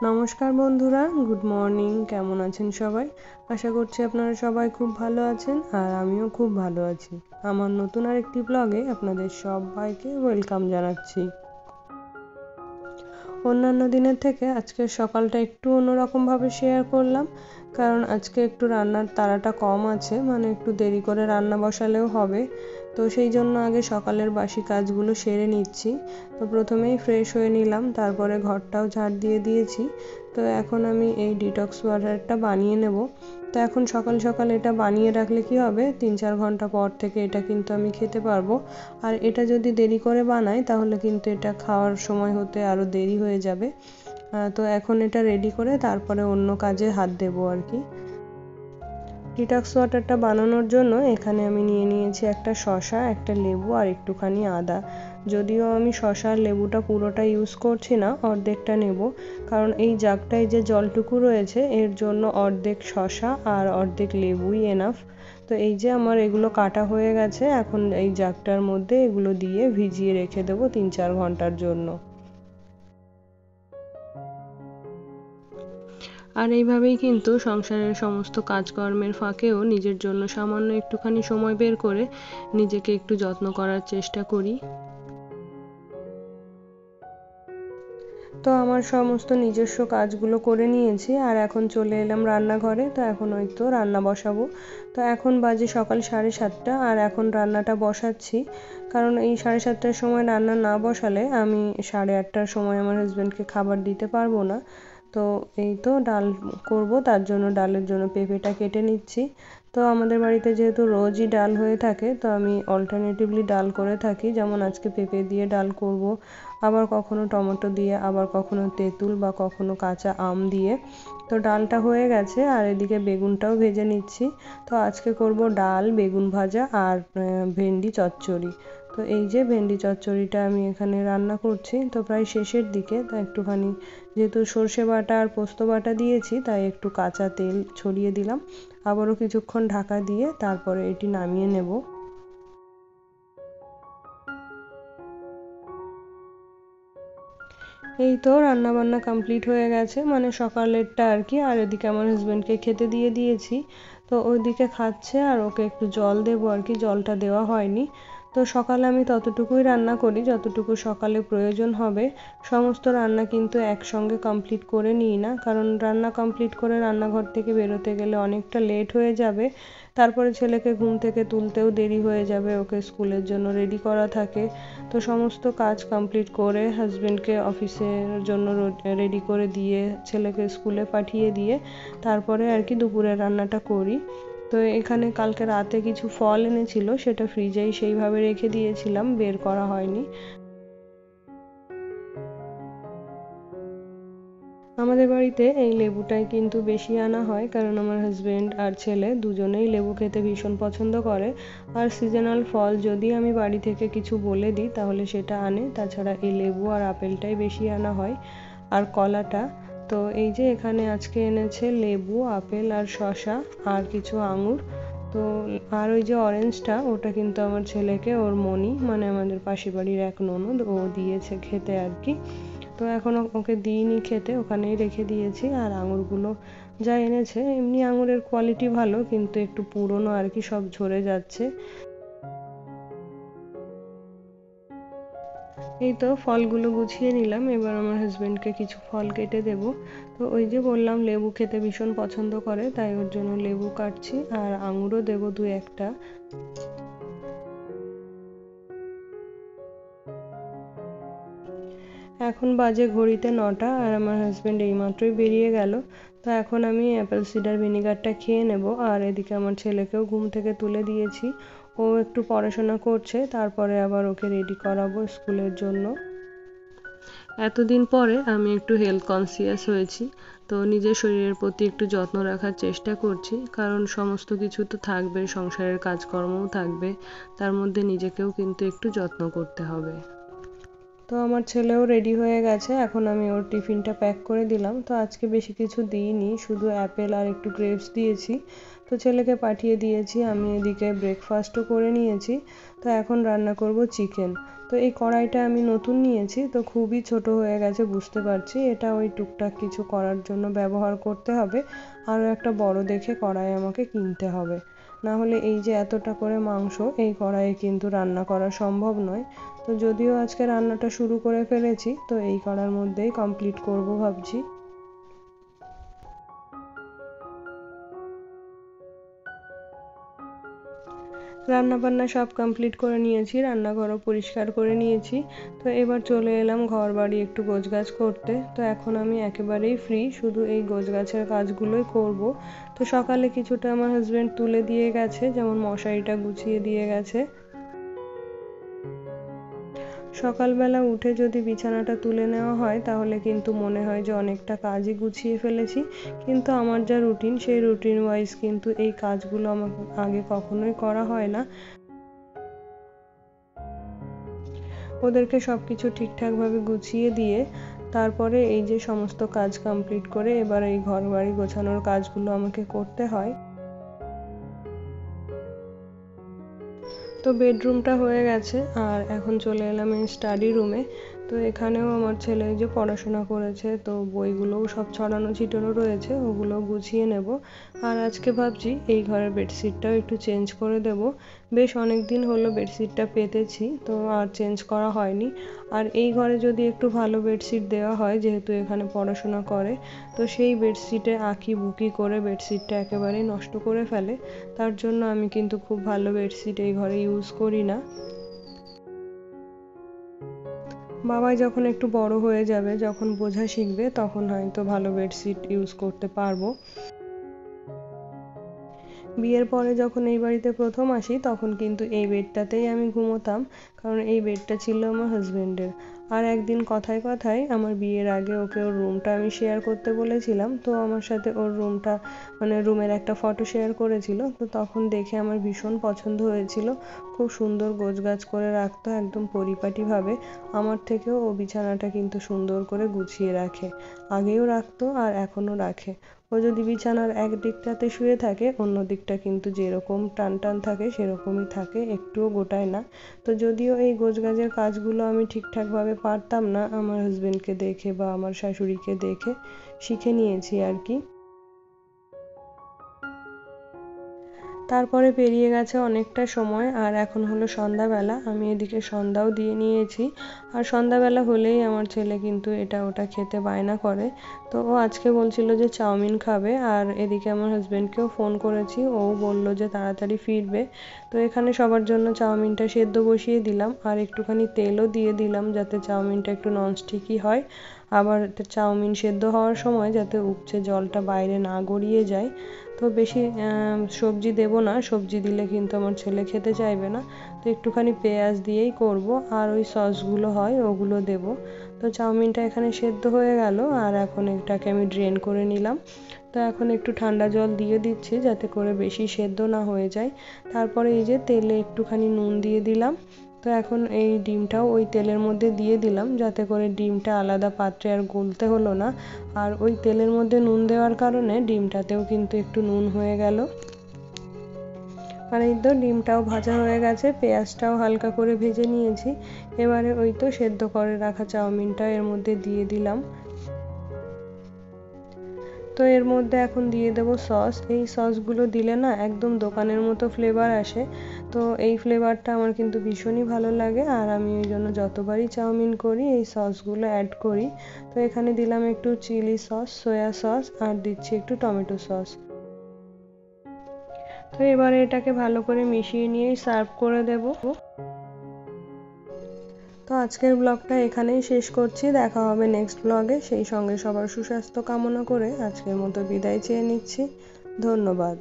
নমস্কার বন্ধুরা, good morning. কেমন আছেন সবাই? আশা করছি আপনারা সবাই খুব ভালো আছেন আর আমিও খুব ভালো আছি। আমার নতুন আরেকটি ব্লগে আপনাদের সবাইকে ওয়েলকাম জানাচ্ছি। অন্যান্য দিনের থেকে আজকের সকালটা একটু অন্যরকমভাবে শেয়ার করলাম, কারণ আজকে একটু রান্নার তাড়াটা কম আছে, মানে একটু দেরি করে রান্না বসালেও হবে। তো সেই জন্য আগে সকালের বাসি কাজগুলো সেরে নিচ্ছি। তো প্রথমেই ফ্রেশ হয়ে নিলাম, তারপরে ঘরটাও ঝাড় দিয়ে দিয়েছি। তো এখন আমি এই ডিটক্স ওয়াটারটা বানিয়ে নেব। তো এখন সকাল সকাল এটা বানিয়ে রাখলে কি হবে, 3-4 ঘন্টা পর থেকে এটা কিন্তু আমি খেতে পারবো। আর এটা যদি দেরি করে বানাই তাহলে কিন্তু এটা খাওয়ার সময় হতে আরও দেরি হয়ে যাবে। তো এখন এটা রেডি করে তারপরে অন্য কাজে হাত দেবো আর কি। ডিটক্স ওয়াটারটা বানানোর জন্য এখানে আমি নিয়ে নিয়েছি একটা শসা, একটা লেবু আর একটুখানি আদা। যদিও আমি শসা আর লেবুটা পুরোটা ইউজ করছি না, অর্ধেকটা নেব, কারণ এই জাগটায় যে জলটুকু রয়েছে এর জন্য অর্ধেক শসা আর অর্ধেক লেবুই এনাফ। তো এই যে আমার এগুলো কাটা হয়ে গেছে, এখন এই জাগটার মধ্যে এগুলো দিয়ে ভিজিয়ে রেখে দেবো 3-4 ঘন্টার জন্য। আর এইভাবেই কিন্তু সংসারের সমস্ত কাজকর্মের ফাঁকেও নিজের জন্য সামান্য একটুখানি সময় বের করে নিজেকে একটু যত্ন করার চেষ্টা করি। তো আমার সমস্ত নিজস্ব কাজগুলো করে নিয়েছি আর এখন চলে এলাম রান্নাঘরে। তো এখন ওই তো রান্না বসাবো। তো এখন বাজে সকাল 7:30 আর এখন রান্নাটা বসাচ্ছি, কারণ এই 7:30টার সময় রান্না না বসালে আমি 8:30টার সময় আমার হাজব্যান্ডকে খাবার দিতে পারবো না। তো এই তো ডাল করব, তার জন্য ডালের জন্য পেঁপেটা কেটে নিচ্ছি। তো আমাদের বাড়িতে যেহেতু রোজই ডাল হয়ে থাকে, তো আমি অল্টারনেটিভলি ডাল করে থাকি, যেমন আজকে পেঁপে দিয়ে ডাল করব, আবার কখনো টমেটো দিয়ে, আবার কখনো তেঁতুল বা কখনো কাঁচা আম দিয়ে। তো ডালটা হয়ে গেছে আর এদিকে বেগুনটাও ভেজে নিচ্ছি। তো আজকে করব ডাল, বেগুন ভাজা আর ভেন্ডি চচ্চড়ি। তো এই যে ভেন্ডি চচ্চড়িটা আমি এখানে রান্না করছি, তো প্রায় শেষের দিকে, তাই একটুখানি যেহেতু সর্ষে বাটা আর পোস্ত বাটা দিয়েছি তাই একটু কাঁচা তেল ছড়িয়ে দিলাম, আবারও কিছুক্ষণ ঢাকা দিয়ে তারপরে এটি নামিয়ে নেব। এই তো রান্না বান্না কমপ্লিট হয়ে গেছে, মানে সকালেরটা আর কি। আর এদিকে আমার হাজব্যান্ডকে খেতে দিয়ে দিয়েছি, তো ওইদিকে খাচ্ছে আর ওকে একটু জল দেবো আর কি, জলটা দেওয়া হয়নি। তো সকালে আমি ততটুকুই রান্না করি যতটুকু সকালে প্রয়োজন হবে। সমস্ত রান্না কিন্তু একসঙ্গে কমপ্লিট করে নিই না, কারণ রান্না কমপ্লিট করে রান্নাঘর থেকে বেরোতে গেলে অনেকটা লেট হয়ে যাবে। তারপরে ছেলেকে ঘুম থেকে তুলতেও দেরি হয়ে যাবে, ওকে স্কুলের জন্য রেডি করা থাকে। তো সমস্ত কাজ কমপ্লিট করে হাজব্যান্ডকে অফিসের জন্য রেডি করে দিয়ে ছেলেকে স্কুলে পাঠিয়ে দিয়ে তারপরে আর কি দুপুরের রান্নাটা করি। তো এখানে কালকে রাতে কিছু ফল এনেছিল, সেটা ফ্রিজেই সেইভাবে রেখে দিয়েছিলাম, বের করা হয়নি। আমাদের বাড়িতে এই লেবুটাই কিন্তু বেশি আনা হয়, কারণ আমার হাজব্যান্ড আর ছেলে দুজনেই লেবু খেতে ভীষণ পছন্দ করে। আর সিজনাল ফল যদি আমি বাড়ি থেকে কিছু বলে দিই তাহলে সেটা আনে, তাছাড়া এই লেবু আর আপেলটাই বেশি আনা হয়, আর কলাটা। তো এই যে এখানে আজকে এনেছে লেবু, আপেল আর শসা আর কিছু আঙুর। তো আর ওই যে অরেঞ্জটা, ওটা কিন্তু আমার ছেলেকে ওর মনি, মানে আমাদের পাশের বাড়ির এক ননদ, ও দিয়েছে খেতে আর কি। তো এখনো ওকে দিইনি খেতে, ওখানেই রেখে দিয়েছি। আর আঙুরগুলো যা এনেছে, এমনি আঙুরের কোয়ালিটি ভালো, কিন্তু একটু পুরনো আর কি, সব ঝরে যাচ্ছে। এই তো ফলগুলো গুছিয়ে নিলাম, এবার আমার হাজবেন্ডকে কিছু ফল কেটে দেব। তো ওই যে বললাম লেবু খেতে ভীষণ পছন্দ করে, তাই ওর জন্য লেবু কাটছি আর আঙুরও দেবো 2-1টা। এখন বাজে ঘড়িতে 9টা আর আমার হাজব্যান্ড এইমাত্রই বেরিয়ে গেল। তো এখন আমি অ্যাপেল সিডার ভিনিগারটা খেয়ে নেব। আর এদিকে আমার ছেলেকেও ঘুম থেকে তুলে দিয়েছি, ও একটু পড়াশোনা করছে, তারপরে আবার ওকে রেডি করাবো স্কুলের জন্য। এতদিন পরে আমি একটু হেলথ কনসিয়াস হয়েছি, তো নিজের শরীরের প্রতি একটু যত্ন রাখার চেষ্টা করছি, কারণ সমস্ত কিছু তো থাকবে, সংসারের কাজকর্মও থাকবে, তার মধ্যে নিজেকেও কিন্তু একটু যত্ন করতে হবে। তো আমার ছেলেও রেডি হয়ে গেছে, এখন আমি ওর টিফিনটা প্যাক করে দিলাম। তো আজকে বেশি কিছু দিইনি, শুধু অ্যাপেল আর একটু গ্রেপস দিয়েছি, তো ছেলেকে পাঠিয়ে দিয়েছি, আমি এদিকে ব্রেকফাস্টও করে নিয়েছি। তো এখন রান্না করব চিকেন। তো এই কড়াইটা আমি নতুন নিয়েছি, তো খুবই ছোট হয়ে গেছে বুঝতে পারছি। এটা ওই টুকটাক কিছু করার জন্য ব্যবহার করতে হবে। আরও একটা বড় দেখে কড়াই আমাকে কিনতে হবে, না হলে এই যে এতটা করে মাংস এই কড়াইয়ে কিন্তু রান্না করা সম্ভব নয়। তো যদিও আজকে রান্নাটা শুরু করে ফেলেছি, তো এই কড়ার মধ্যেই কমপ্লিট করব ভাবছি। রান্নাবান্না সব কমপ্লিট করে নিয়েছি, রান্নাঘরও পরিষ্কার করে নিয়েছি। তো এবার চলে এলাম ঘর বাড়ি একটু গোছগাছ করতে। তো এখন আমি একেবারেই ফ্রি, শুধু এই গোছগাছের কাজগুলোই করব। তো সকালে কিছুটা আমার হাজবেন্ড তুলে দিয়ে গেছে, যেমন মশারিটা গুছিয়ে দিয়ে গেছে। সকালবেলা উঠে যদি বিছানাটা তুলে নেওয়া হয় তাহলে কিন্তু মনে হয় যে অনেকটা কাজই গুছিয়ে ফেলেছি, কিন্তু আমার যা রুটিন সেই রুটিন ওয়াইজ কিন্তু এই কাজগুলো আমার আগে কখনোই করা হয় না। ওদেরকে সব কিছু ঠিকঠাকভাবে গুছিয়ে দিয়ে তারপরে এই যে সমস্ত কাজ কমপ্লিট করে এবার এই ঘর বাড়ি গোছানোর কাজগুলো আমাকে করতে হয়। তো বেডরুমটা হয়ে গেছে, আর এখন চলে এলাম এই স্টাডি রুমে। তো এখানেও আমার ছেলে যে পড়াশোনা করেছে, তো বইগুলোও সব ছড়ানো ছিটানো রয়েছে, ওগুলো গুছিয়ে নেব। আর আজকে ভাবছি এই ঘরের বেডশিটটাও একটু চেঞ্জ করে দেব। বেশ অনেক দিন হলো বেডশিটটা পেতেছি, তো আর চেঞ্জ করা হয়নি। আর এই ঘরে যদি একটু ভালো বেডশিট দেওয়া হয়, যেহেতু এখানে পড়াশোনা করে, তো সেই বেডশিটে আঁকি বুকি করে বেডশিটটা একেবারেই নষ্ট করে ফেলে। তার জন্য আমি কিন্তু খুব ভালো বেডশিট এই ঘরে ইউজ করি না। বাবাই যখন একটু বড় হয়ে যাবে, যখন বোঝা শিখবে, তখন হয়তো ভালো বেডশিট ইউজ করতে পারবো। বিয়ের পরে যখন এই বাড়িতে প্রথম আসি তখন কিন্তু এই বেডটাতেই আমি ঘুমোতাম, কারণ এই বেডটা ছিল আমার হাজবেন্ডের। আর একদিন কথায় কথায় আমার বিয়ের আগে ওকে ওর রুমটা আমি শেয়ার করতে বলেছিলাম, তো আমার সাথে ওর রুমটা মানে রুমের একটা ফটো শেয়ার করেছিল। তো তখন দেখে আমার ভীষণ পছন্দ হয়েছিল, খুব সুন্দর গোছগাছ করে রাখতো একদম পরিপাটিভাবে। আমার থেকেও ও বিছানাটা কিন্তু সুন্দর করে গুছিয়ে রাখে, আগেও রাখতো আর এখনও রাখে। ও যদি বিছানার এক দিকটাতে শুয়ে থাকে, অন্য দিকটা কিন্তু যেরকম টান টান থাকে সেরকমই থাকে, একটুও গোটায় না। তো যদিও এই গোছগাছের কাজগুলো আমি ঠিকঠাকভাবে পারতাম না, আমার হাজবেন্ডকে দেখে বা আমার শাশুড়িকে দেখে শিখে নিয়েছি আর কি। তারপরে পেরিয়ে গেছে অনেকটা সময়, আর এখন হলো সন্ধ্যাবেলা। আমি এদিকে সন্ধ্যাও দিয়ে নিয়েছি। আর সন্ধ্যাবেলা হলেই আমার ছেলে কিন্তু এটা ওটা খেতে বায়না করে। তো ও আজকে বলছিল যে চাউমিন খাবে, আর এদিকে আমার হাজবেন্ডকেও ফোন করেছি, ও বলল যে তাড়াতাড়ি ফিরবে। তো এখানে সবার জন্য চাউমিনটা সেদ্ধ বসিয়ে দিলাম, আর একটুখানি তেলও দিয়ে দিলাম যাতে চাউমিনটা একটু ননস্টিকি হয়। আবার চাউমিন সেদ্ধ হওয়ার সময় যাতে উপচে জলটা বাইরে না গড়িয়ে যায়। তো বেশি সবজি দেব না, সবজি দিলে কিন্তু আমার ছেলে খেতে চাইবে না। তো একটুখানি পেঁয়াজ দিয়েই করব, আর ওই সসগুলো হয় ওগুলো দেব। তো চাউমিনটা এখানে সেদ্ধ হয়ে গেল, আর এখন এটাকে আমি ড্রেন করে নিলাম। তো এখন একটু ঠান্ডা জল দিয়ে দিচ্ছি যাতে করে বেশি সেদ্ধ না হয়ে যায়। তারপরে এই যে তেলে একটুখানি নুন দিয়ে দিলাম। তো এখন এই ডিমটাও ওই তেলের মধ্যে দিয়ে দিলাম, যাতে করে ডিমটা আলাদা পাত্রে আর গলতে হলো না। আর ওই তেলের মধ্যে নুন দেওয়ার কারণে ডিমটাতেও কিন্তু একটু নুন হয়ে গেল। আর এই তো ডিমটাও ভাজা হয়ে গেছে, পেঁয়াজটাও হালকা করে ভেজে নিয়েছি। এবারে ওই তো সেদ্ধ করে রাখা চাউমিনটা এর মধ্যে দিয়ে দিলাম। তো এর মধ্যে এখন দিয়ে দেবো সস। এই সসগুলো দিলে না একদম দোকানের মতো ফ্লেভার আসে। তো এই ফ্লেভারটা আমার কিন্তু ভীষণই ভালো লাগে, আর আমি ওই জন্য যতবারই চাউমিন করি এই সসগুলো অ্যাড করি। তো এখানে দিলাম একটু চিলি সস, সয়া সস, আর দিচ্ছি একটু টমেটো সস। তো এবারে এটাকে ভালো করে মিশিয়ে নিয়েই সার্ভ করে দেব। তো আজকের ব্লগটা এখানেই শেষ করছি, দেখা হবে নেক্সট ব্লগে। সেই সঙ্গে সবার সুস্বাস্থ্য কামনা করে আজকের মতো বিদায় চেয়ে নিচ্ছি। ধন্যবাদ।